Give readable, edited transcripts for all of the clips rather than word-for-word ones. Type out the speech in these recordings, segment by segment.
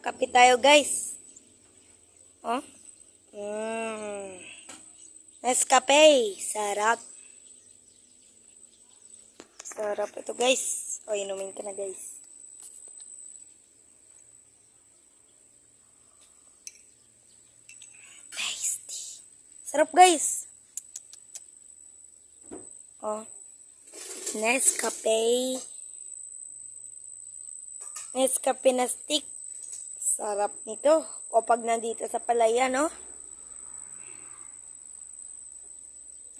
Kape tayo, guys. Oh. Mm. Nescafe. Sarap. Sarap ito, guys. O, inumin ka na, guys. Tasty. Sarap, guys. Oh. Nescafe. Nescafe na stick. Sarap nito. O pag nandito sa palaya, no?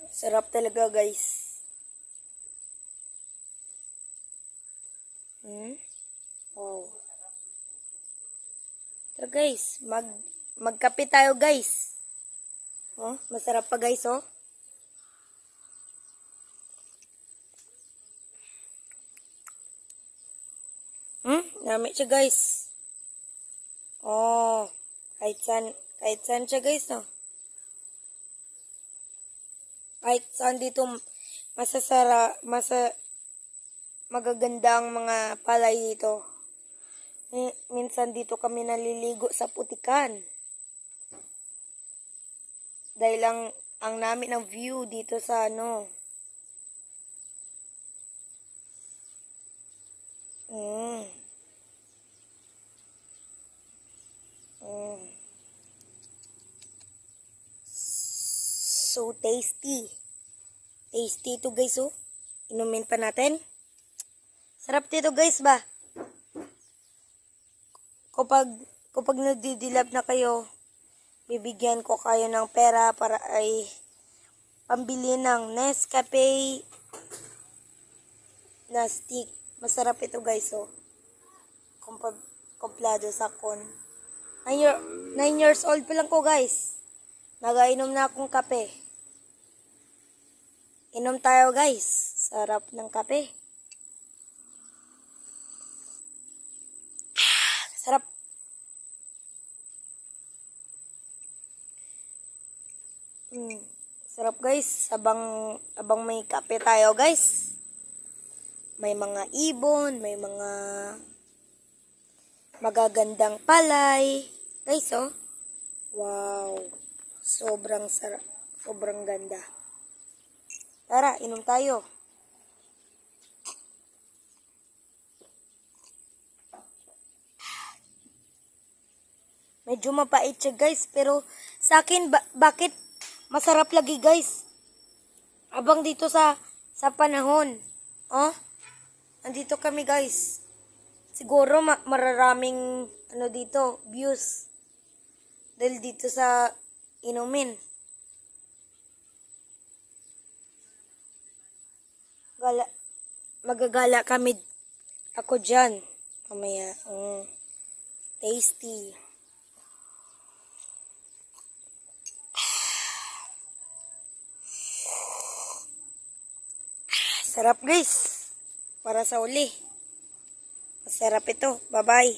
Sarap talaga, guys. Wow. Tara, guys. Magkape tayo, guys. Oh, masarap pa, guys, oh. Dami siya, guys. Oh, kahit saan siya, guys, no? Kahit saan dito magaganda ang mga palay dito. Minsan dito kami naliligo sa putikan. Dahil ang namin ng view dito sa ano. So tasty. Tasty ito, guys, oh. Inumin pa natin. Sarap dito, guys, ba? Kapag nadidilap na kayo, bibigyan ko kayo ng pera para ay pambili ng Nescafe na stick. Masarap ito, guys, oh. Komplado sa kon. 9 years old pa lang ko, guys. Nagainom na akong kape. Inom tayo, guys. Sarap ng kape. Sarap. Sarap, guys. Abang may kape tayo, guys. May mga ibon, may mga magagandang palay. Guys, oh. Wow. Sobrang sarap. Sobrang ganda. Tara, inom tayo. Medyo mapait siya, guys. Pero sa akin, bakit masarap lagi, guys? Abang dito sa panahon. Oh, andito kami, guys. Siguro mararaming ano dito, views. Dahil dito sa inumin. Magagala kami. Ako dyan. Mamaya. Tasty. Sarap, guys. Para sa uli. Masarap ito. Bye-bye.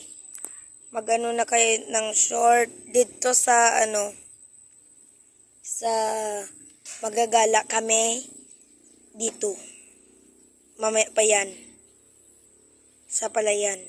Mag-ano na kayo ng short dito sa sa magagala kami dito. Mamaya pa yan. Sa palayan.